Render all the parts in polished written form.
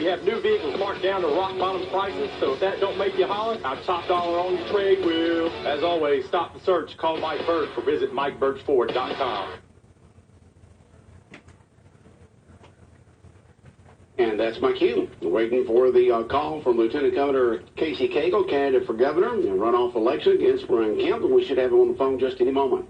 We have new vehicles marked down to rock bottom prices, so if that don't make you holler, our top dollar on your trade will. As always, stop the search, call Mike Birch, or visit MikeBirchFord.com. And that's my cue. Waiting for the call from Lieutenant Governor Casey Cagle, candidate for governor, in a runoff election against Brian Kemp, and we should have him on the phone just any moment.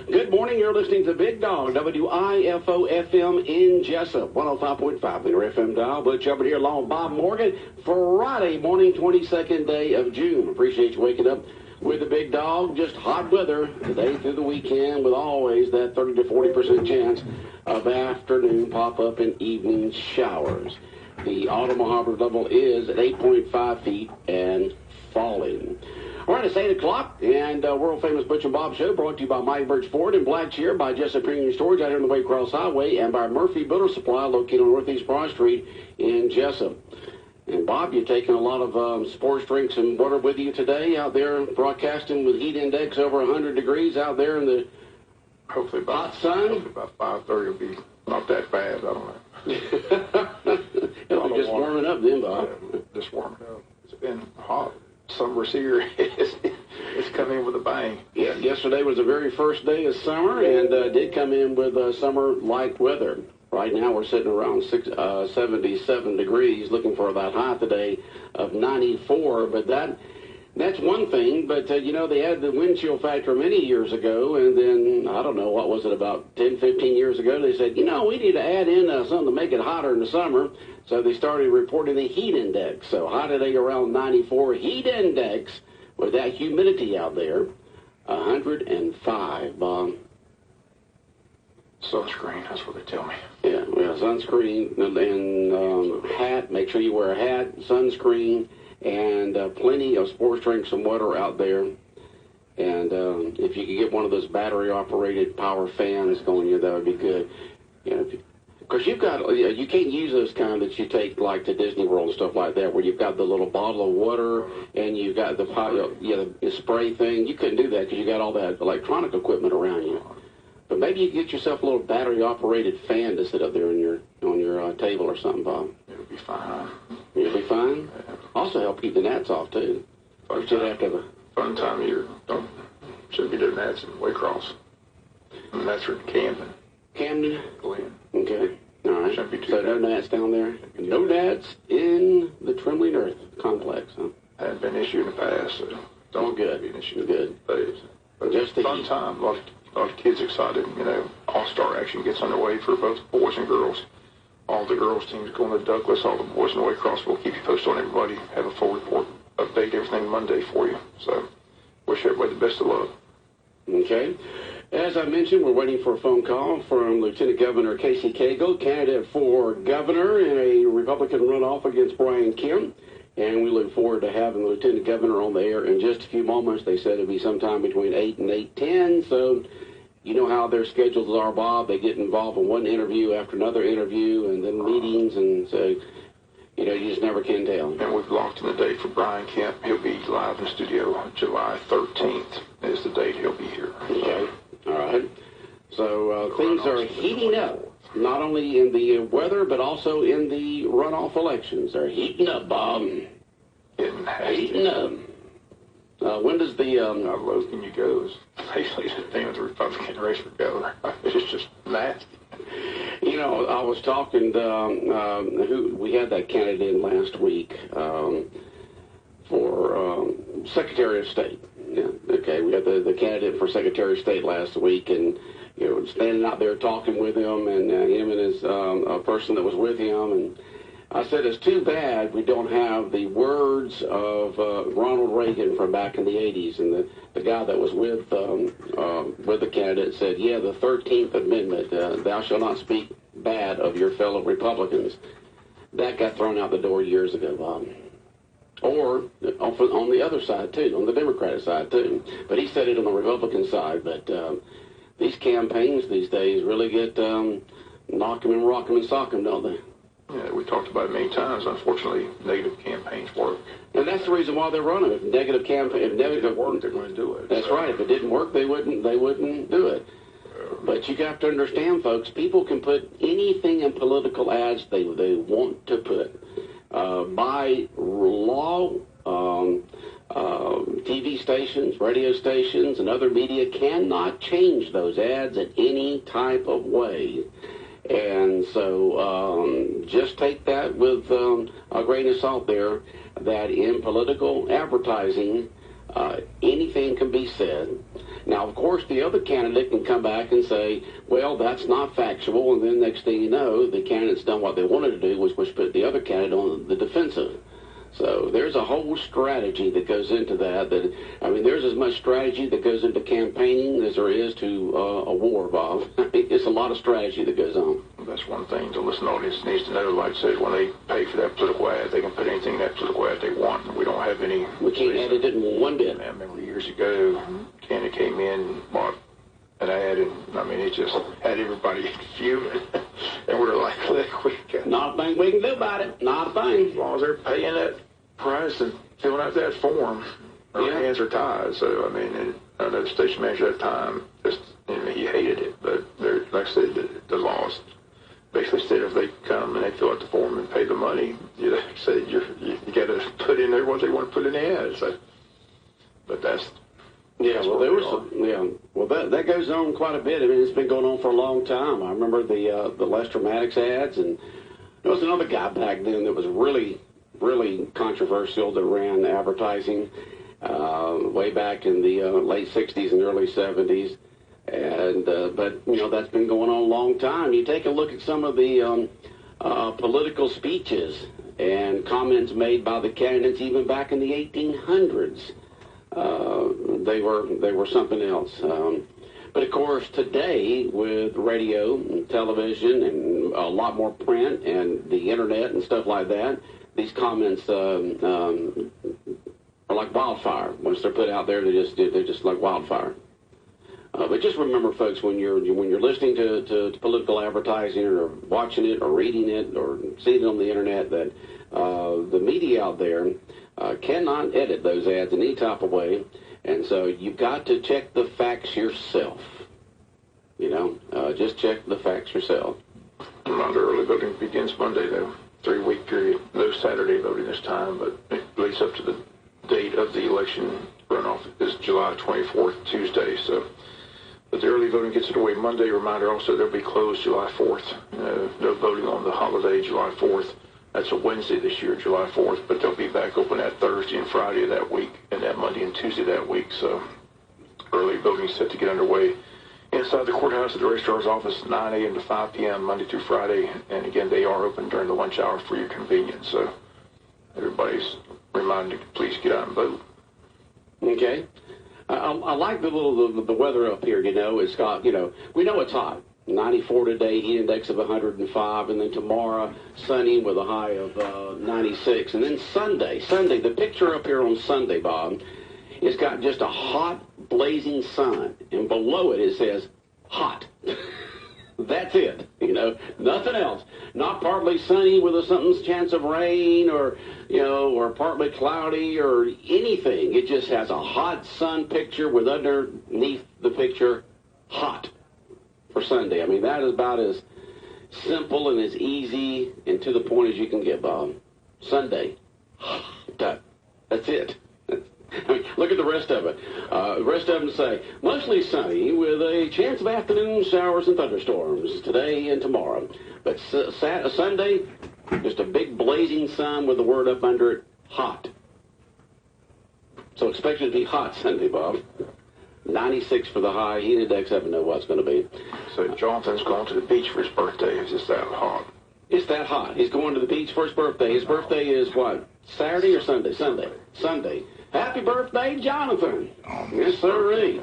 Good morning. You're listening to Big Dog, WIFO FM in Jesup, 105.5 meter FM dial. Butch over here along with Bob Morgan. Friday morning, 22nd day of June. Appreciate you waking up with the Big Dog. Just hot weather today through the weekend, with always that 30 to 40% chance of afternoon pop-up and evening showers. The autumn harbor level is at 8.5 feet and falling. All right, it's 8 o'clock, and world-famous Butch and Bob Show brought to you by Mike Birch Ford in Blackshear, by Jesup Premium Storage out here on the Waycross Highway, and by Murphy Builder Supply located on Northeast Broad Street in Jesup. And, Bob, you're taking a lot of sports drinks and water with you today out there, broadcasting with heat index over 100 degrees out there in the hopefully by hot sun. Hopefully by 5:30 it'll be not that bad. I don't know. It'll be just warming up then, Bob. Yeah, just warming up. It's been hot. Summer's here. It's come in with a bang. Yeah, yesterday was the very first day of summer, and did come in with summer-like weather. Right now we're sitting around 77 degrees, looking for that high today of 94. But that's one thing. But, they added the wind chill factor many years ago, and then, I don't know, what was it, about 10, 15 years ago, they said, we need to add in something to make it hotter in the summer. So they started reporting the heat index. So high today around 94. Heat index with that humidity out there, 105, Bob. Sunscreen, that's what they tell me. Yeah, sunscreen and hat. Make sure you wear a hat, sunscreen, and plenty of sports drinks and water out there. And if you could get one of those battery-operated power fans going, that would be good. Because you've got, you can't use those kind that you take like to Disney World and stuff like that, where you've got the little bottle of water and you've got the spray thing. You couldn't do that because you got all that electronic equipment around you. But maybe you get yourself a little battery-operated fan to sit up there on your table or something, Bob. It'll be fine. It'll be fine? Yeah. Also help keep the gnats off, too. Fun time of year. Should be doing gnats in Waycross. And that's for Camden. Camden? Glen. Okay. All right. Shouldn't be too so bad. No gnats down there? No gnats in the Trembling Earth complex, huh? Hadn't been an issue in the past, so don't good. Be an issue. Good. But just the fun time. A lot of kids excited. All-star action gets underway for both boys and girls. All the girls teams going to Douglas, all the boys in the Waycross. We'll keep you posted on everybody. Have a full report, update everything Monday for you. So wish everybody the best of luck. Okay. As I mentioned, we're waiting for a phone call from Lieutenant Governor Casey Cagle, candidate for governor in a Republican runoff against Brian Kemp. And we look forward to having the Lieutenant Governor on the air in just a few moments. They said it'll be sometime between 8 and 8:10. So you know how their schedules are, Bob. They get involved in one interview after another interview and then meetings. And so, you just never can tell. And we've locked in the date for Brian Kemp. He'll be live in the studio July 13th is the date he'll be here. Okay. All right. So things are heating up, not only in the weather, but also in the runoff elections. They're heating up, Bob. Heating up. When does the... How low can you go is basically the thing with the Republican race for governor. It's just nasty. I was talking to... we had that candidate in last week for Secretary of State. Yeah, okay, we had the candidate for Secretary of State last week, and standing out there talking with him, and him and his a person that was with him, and I said it's too bad we don't have the words of Ronald Reagan from back in the 80s, and the guy that was with the candidate said, yeah, the 13th Amendment, thou shalt not speak bad of your fellow Republicans. That got thrown out the door years ago, Bob. Or on the other side, too, on the Democratic side, too. But he said it on the Republican side. But these campaigns these days really get knock 'em and rock 'em and sock 'em, don't they? Yeah, we talked about it many times. Unfortunately, negative campaigns work. And that's the reason why they're running. If negative work, they're going to do it. That's right. If it didn't work, they wouldn't do it. But you got to understand, folks, people can put anything in political ads they want to put. by law, TV stations, radio stations, and other media cannot change those ads in any type of way. And so just take that with a grain of salt there, that in political advertising, anything can be said. Now, of course, the other candidate can come back and say, well, that's not factual, and then next thing you know, the candidate's done what they wanted to do, which was put the other candidate on the defensive. So there's a whole strategy that goes into that. There's as much strategy that goes into campaigning as there is to a war, Bob. It's a lot of strategy that goes on. That's one thing the listening audience needs to know. Like I said, when they pay for that political ad, they can put anything in that political ad they want. We don't have any... We can't edit it in one bit. I remember years ago, Canada came in, bought an ad, and it just had everybody fuming. And we're like, look, not a thing we can do about it. Not a thing. As long as they're paying that price and filling out that form, our hands are tied. So, and I know the station manager at that time, he hated it. But like I said, the laws basically said if they come and they fill out the form and pay the money, like I said, you got to put in there what they want to put in the ad. So, but that's... Yeah, well, there was that goes on quite a bit. It's been going on for a long time. I remember the Lester Maddox ads, and there was another guy back then that was really, really controversial that ran advertising way back in the late 60s and early 70s. And but that's been going on a long time. You take a look at some of the political speeches and comments made by the candidates even back in the 1800s. They were something else. But of course, today with radio and television and a lot more print and the internet and stuff like that, these comments are like wildfire. Once they're put out there, they're just like wildfire. But just remember, folks, when you're listening to political advertising or watching it or reading it or seeing it on the internet, that the media out there cannot edit those ads in any type of way, and so you've got to check the facts yourself. Just check the facts yourself. Early voting begins Monday, though. 3-week period. No Saturday voting this time, but it leads up to the date of the election runoff is July 24th, Tuesday. So, but the early voting gets underway Monday. Reminder also, they'll be closed July 4th. No voting on the holiday, July 4th. That's a Wednesday this year, July 4th, but they'll be back open that Thursday and Friday of that week, and that Monday and Tuesday that week. So early voting set to get underway inside the courthouse at the registrar's office, 9 a.m. to 5 p.m. Monday through Friday. And again, they are open during the lunch hour for your convenience. So everybody's reminded to please get out and vote. Okay. I like the weather up here. It's got, we know it's hot. 94 today, heat index of 105, and then tomorrow, sunny with a high of 96. And then Sunday, the picture up here on Sunday, Bob, it's got just a hot, blazing sun, and below it says, hot. That's it, nothing else. Not partly sunny with something's chance of rain or partly cloudy or anything. It just has a hot sun picture with underneath the picture, hot. For Sunday. That is about as simple and as easy and to the point as you can get, Bob. Sunday. That's it. Look at the rest of it. The rest of them say, mostly sunny with a chance of afternoon showers and thunderstorms today and tomorrow. But Sunday, just a big blazing sun with the word up under it, hot. So expect it to be hot Sunday, Bob. 96 for the high. Heat index, I don't know what it's going to be. So Jonathan's going to the beach for his birthday. It's just that hot. It's that hot. He's going to the beach for his birthday. His birthday is what? Saturday or Sunday? Sunday. Happy birthday, Jonathan. Oh, yes, sirree.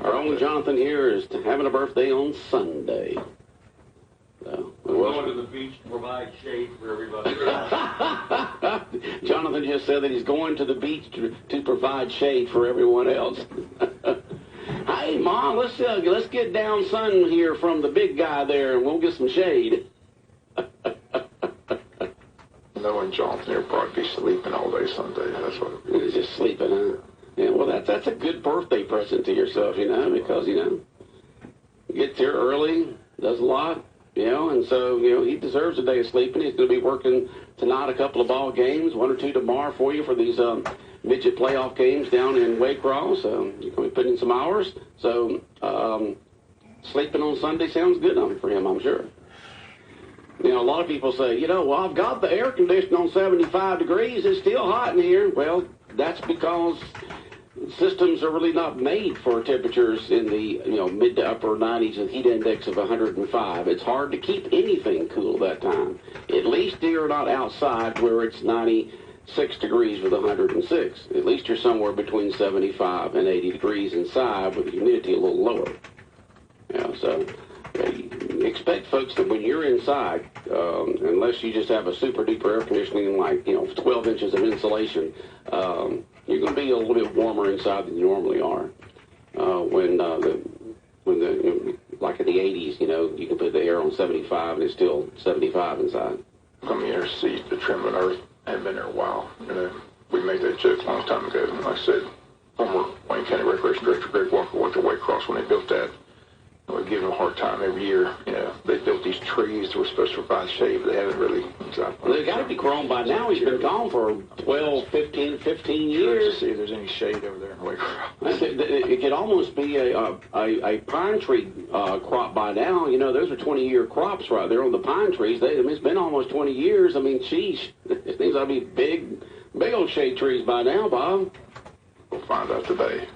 Our own Jonathan here is having a birthday on Sunday. So, we're going to the beach to provide shade for everybody. Jonathan just said that he's going to the beach to provide shade for everyone else. Hey, Mom, let's get down sun here from the big guy there, and we'll get some shade. Knowing Jonathan, he'll probably be sleeping all day Sunday. That's what it He's just sleeping, huh? Yeah, well, that's a good birthday present to yourself, because, he gets here early, does a lot, and so, he deserves a day of sleeping. He's going to be working tonight a couple of ball games, 1 or 2 tomorrow for you for these midget playoff games down in Waycross. You're going to be putting in some hours. So sleeping on Sunday sounds good for him, I'm sure. You know, a lot of people say, well, I've got the air conditioning on 75 degrees. It's still hot in here. Well, that's because systems are really not made for temperatures in the mid to upper 90s with heat index of 105. It's hard to keep anything cool that time. At least you're not outside where it's 96 degrees with 106. At least you're somewhere between 75 and 80 degrees inside with the humidity a little lower. So expect, folks, that when you're inside, unless you just have a super duper air conditioning like 12 inches of insulation, you're going to be a little bit warmer inside than you normally are. Like in the 80s, you can put the air on 75 and it's still 75 inside. Come here to see the trembling earth. I haven't been there a while. We made that joke a long time ago. And like I said, former Wayne County Recreation Director Greg Walker went to Waycross when they built that. We give them a hard time every year. They built these trees that were supposed to provide shade, but they haven't really. They've got to be grown by now. He's been gone for 12, 15 years. To see if there's any shade over there in Waycross. It could almost be a pine tree crop by now. Those are 20-year crops right there on the pine trees. It's been almost 20 years. I mean, sheesh. It seems like be big old shade trees by now, Bob. We'll find out today.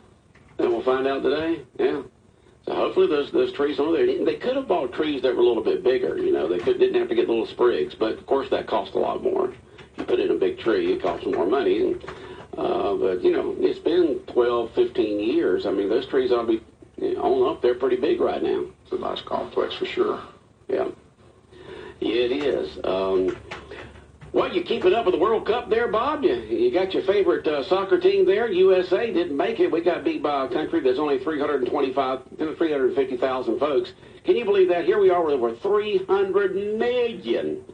And we'll find out today? Yeah. So hopefully those trees on there, they could have bought trees that were a little bit bigger, they didn't have to get little sprigs, but of course that cost a lot more. If you put in a big tree, it costs more money. But it's been 12, 15 years. I mean, those trees ought to be on up. They're pretty big right now. It's a nice complex for sure. Yeah. Yeah, it is. Well, you keeping up with the World Cup there, Bob? You got your favorite soccer team there. USA didn't make it. We got beat by a country that's only 350,000 folks. Can you believe that? Here we are with over 300 million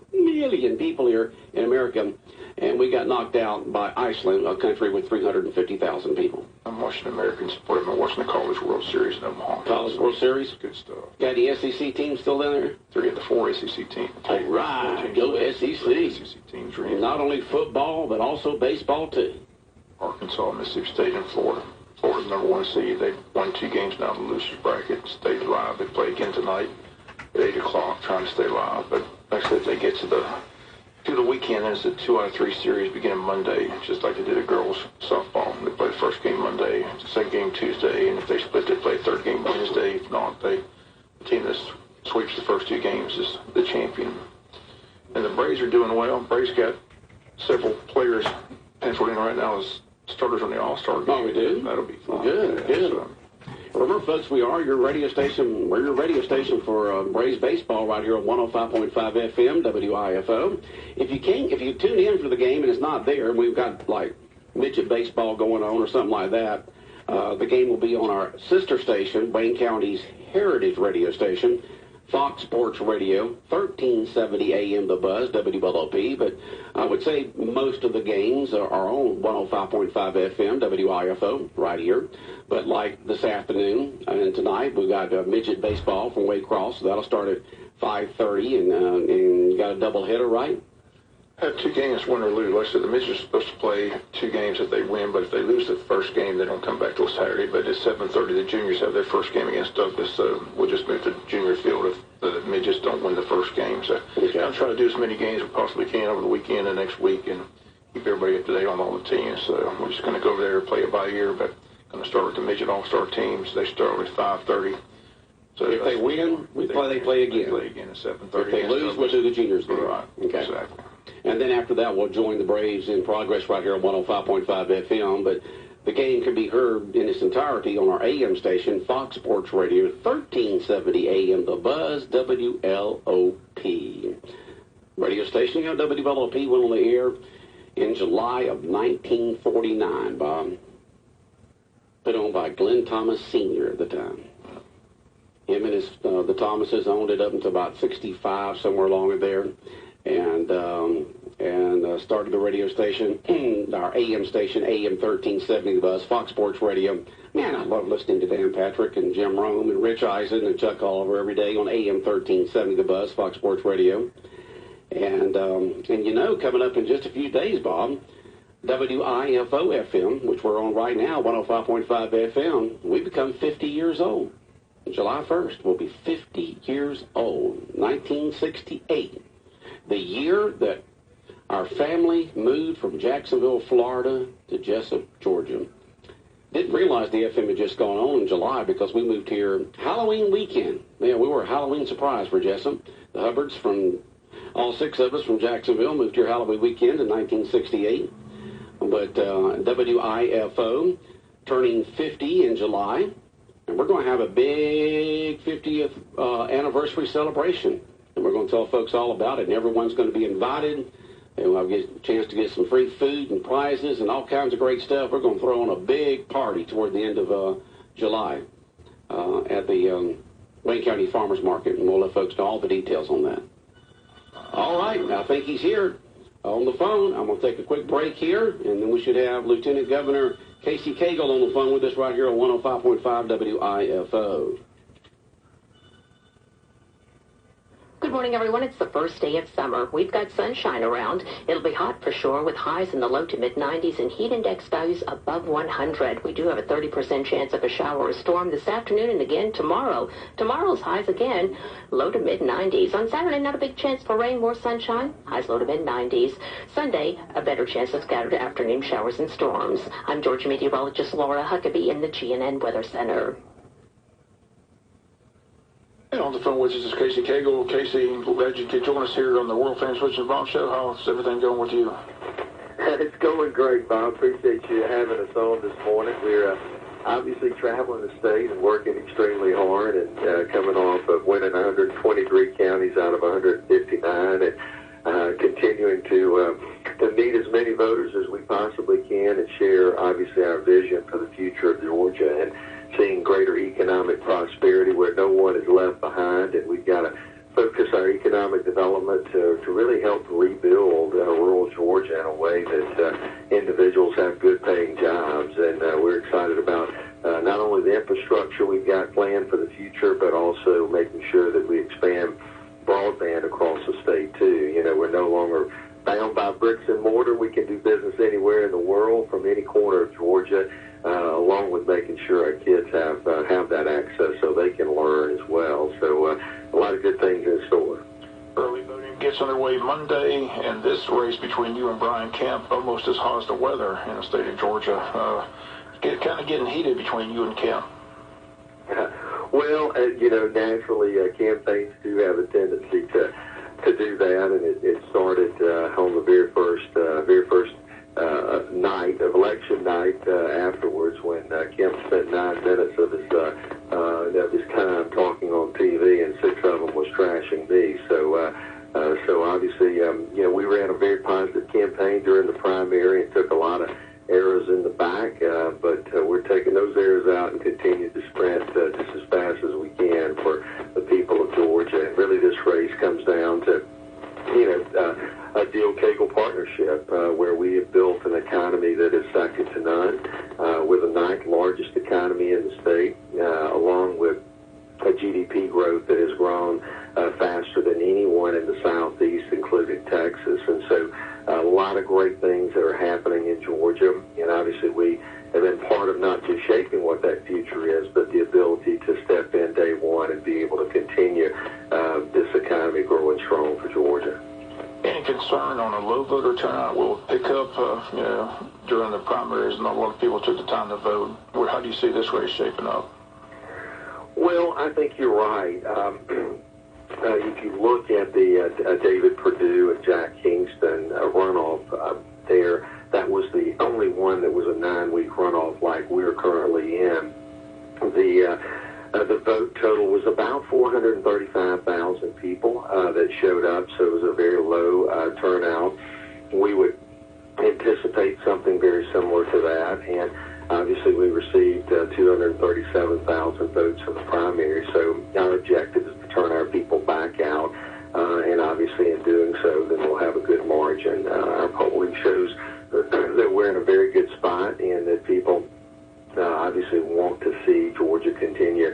people here in America, and we got knocked out by Iceland, a country with 350,000 people. I'm watching American sport. I'm watching the College World Series in Omaha. College World Series? Good stuff. Got the SEC team still down there? 3 of the 4 SEC teams. All right. Go SEC. SEC teams are in. Not only football, but also baseball, too. Arkansas, Mississippi State, and Florida. Florida's number 1 seed. They've won 2 games now in the losers bracket. Stayed live. They play again tonight at 8 o'clock, trying to stay live. But like I said, they get to the weekend, and it's a 2 out of 3 series beginning Monday, just like they did at girls softball. They play the first game Monday, the second game Tuesday, and if they split, they play third game Wednesday. If not, the team that sweeps the first 2 games is the champion. And the Braves are doing well. Braves got several players penciled in right now as starters on the All-Star game. Oh, we do? That'll be fun. Good. So, remember, folks, we're your radio station. We're your radio station for Braves baseball right here on 105.5 FM WIFO. If you tune in for the game and it's not there, we've got like midget baseball going on or something like that. The game will be on our sister station, Wayne County's Heritage radio station, Fox Sports Radio, 1370 AM The Buzz, WLOP. But I would say most of the games are on 105.5 FM, WIFO, right here. But like this afternoon and tonight, we've got midget baseball from Waycross. So that'll start at 5:30, and you got a doubleheader, right? Have 2 games, win or lose. Like I said, the midgets are supposed to play 2 games if they win, but if they lose the first game, they don't come back till Saturday. But at 7:30, the juniors have their first game against Douglas, so we'll just move to junior field if the midgets don't win the first game. So I'm trying to do as many games as we possibly can over the weekend and next week and keep everybody up to date on all the teams. So we're just going to go over there and play it by ear, but going to start with the midget all-star teams. They start at 5:30. So if they win, they play again. They play again at 7:30. If they lose, we'll do the juniors game. Right. Okay. Exactly. And then after that, we'll join the Braves in progress right here on 105.5 FM. But the game can be heard in its entirety on our AM station, Fox Sports Radio, 1370 AM The Buzz, WLOP. Radio station, WLOP went on the air in July of 1949, Bob. Put on by Glenn Thomas Sr. at the time. Him and the Thomases owned it up until about 65, somewhere along there. And started the radio station, our AM station, AM 1370 The Buzz, Fox Sports Radio. Man, I love listening to Dan Patrick and Jim Rome and Rich Eisen and Chuck Oliver every day on AM 1370 The Buzz, Fox Sports Radio. And you know, coming up in just a few days, Bob, WIFO FM, which we're on right now, 105.5 FM, we become 50 years old. July 1st, we'll be 50 years old. 1968, the year that our family moved from Jacksonville, Florida to Jesup, Georgia. Didn't realize the FM had just gone on in July because we moved here Halloween weekend. Yeah, we were a Halloween surprise for Jesup. The Hubbards, from all 6 of us from Jacksonville, moved here Halloween weekend in 1968. But WIFO turning 50 in July. And we're going to have a big 50th anniversary celebration. And we're going to tell folks all about it. And everyone's going to be invited. And we'll get a chance to get some free food and prizes and all kinds of great stuff. We're going to throw on a big party toward the end of July at the Wayne County Farmers Market. And we'll let folks know all the details on that. All right. I think he's here on the phone. I'm going to take a quick break here. And then we should have Lieutenant Governor Casey Cagle on the phone with us right here on 105.5 WIFO. Good morning, everyone. It's the first day of summer. We've got sunshine around. It'll be hot for sure with highs in the low to mid-90s and heat index values above 100. We do have a 30% chance of a shower or storm this afternoon and again tomorrow. Tomorrow's highs again, low to mid-90s. On Saturday, not a big chance for rain, more sunshine, highs low to mid-90s. Sunday, a better chance of scattered afternoon showers and storms. I'm Georgia meteorologist Laura Huckabee in the GNN Weather Center. And on the phone with us is Casey Cagle. Casey, glad you could join us here on the world famous Butch and Bob Show. How's everything going with you? It's going great, Bob. Appreciate you having us on this morning. We're obviously traveling the state and working extremely hard and coming off of winning 123 counties out of 159 and continuing to meet as many voters as we possibly can and share, obviously, our vision for the future of Georgia and seeing greater economic prosperity where no one is left behind. And we've got to focus our economic development to really help rebuild rural Georgia in a way that individuals have good paying jobs. And we're excited about not only the infrastructure we've got planned for the future, but also making sure that we expand broadband across the state too. You know, we're no longer bound by bricks and mortar. We can do business anywhere in the world from any corner of Georgia, along with making sure our kids have that access so they can learn as well. So a lot of good things in store. Early voting gets underway Monday, and this race between you and Brian Kemp, almost as hot as the weather in the state of Georgia, kind of getting heated between you and Kemp. Well, you know, naturally, campaigns do have a tendency to do that, and it started on the very first night of election night afterwards when Kemp spent 9 minutes of his time talking on TV, and 6 of them was trashing me. So obviously, you know, we ran a very positive campaign during the primary and took a lot of arrows in the back, but we're taking those arrows out and continue to sprint just as fast as we can for the people of Georgia. And really, this race comes down to, you know, a deal-Cagle partnership where we have built an economy that is second to none. We're the 9th largest economy in the state, along with a GDP growth that has grown faster than anyone in the Southeast, including Texas. And so a lot of great things that are happening in Georgia. And obviously we have been part of not just shaping what that future is, but the ability to step in day one and be able to continue this economy growing strong for Georgia. Any concern on a low voter turnout will pick up, you know, during the primaries? Not a lot of people took the time to vote. How do you see this race shaping up? Well, I think you're right. If you look at the David Perdue and Jack Kingston runoff there, that was the only one that was a 9-week runoff like we're currently in. The vote total was about 435,000 people that showed up, so it was a very low turnout. We would anticipate something very similar to that, and obviously we received 237,000 votes in the primary, so our objective is to turn our people back out, and obviously in doing so, then we'll have a good margin. Our polling shows that we're in a very good spot and that people obviously want to see Georgia continue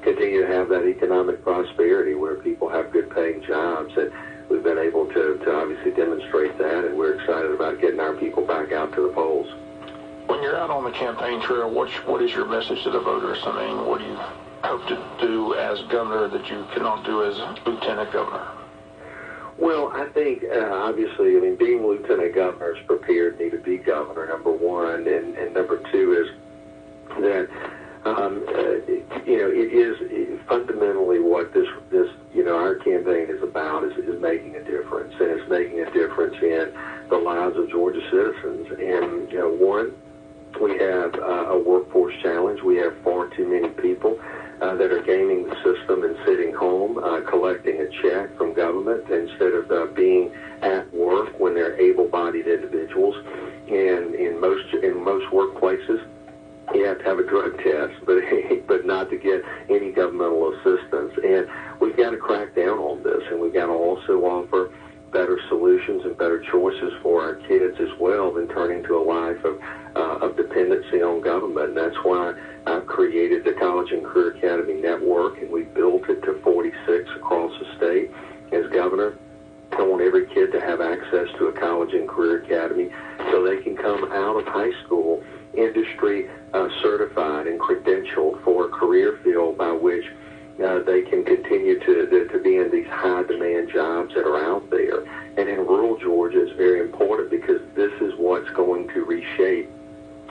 to have that economic prosperity where people have good paying jobs, and we've been able to our people back out to the polls. When you're out on the campaign trail, what is your message to the voters? I mean, what do you hope to do as governor that you cannot do as lieutenant governor? Well, I think, obviously, being lieutenant governor is prepared me to be governor, number one, and number two is that, it is fundamentally what this our campaign is about is making a difference, and it's making a difference in the lives of Georgia citizens. And, one, we have a workforce challenge. We have far too many people that are gaming the system and sitting home, collecting a check from government instead of being at work when they're able-bodied individuals. And in most workplaces, you have to have a drug test, but not to get any governmental assistance. And we've got to crack down on this, and we've got to also offer better solutions and better choices for our kids as well than turning to a life of dependency on government. And that's why I've created the College and Career Academy Network, and we built it to 46 across the state. As governor, I want every kid to have access to a College and Career Academy so they can come out of high school industry certified and credentialed for a career field by which they can continue to be in these high-demand jobs that are out there. And in rural Georgia, it's very important because this is what's going to reshape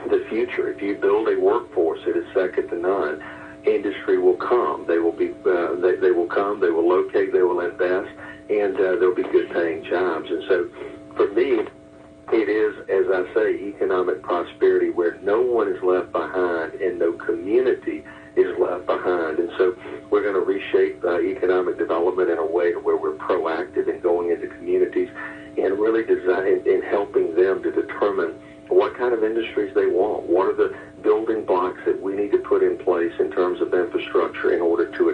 the future. If you build a workforce that is second to none, industry will come. They will be. They will come. They will locate. They will invest, and there'll be good-paying jobs. And so, for me, it is, as I say, economic prosperity where no one is left behind and no community is left behind. And so we're going to reshape economic development in a way to where we're proactive in going into communities and really design and helping them to determine what kind of industries they want. What are the building blocks that we need to put in place in terms of infrastructure in order to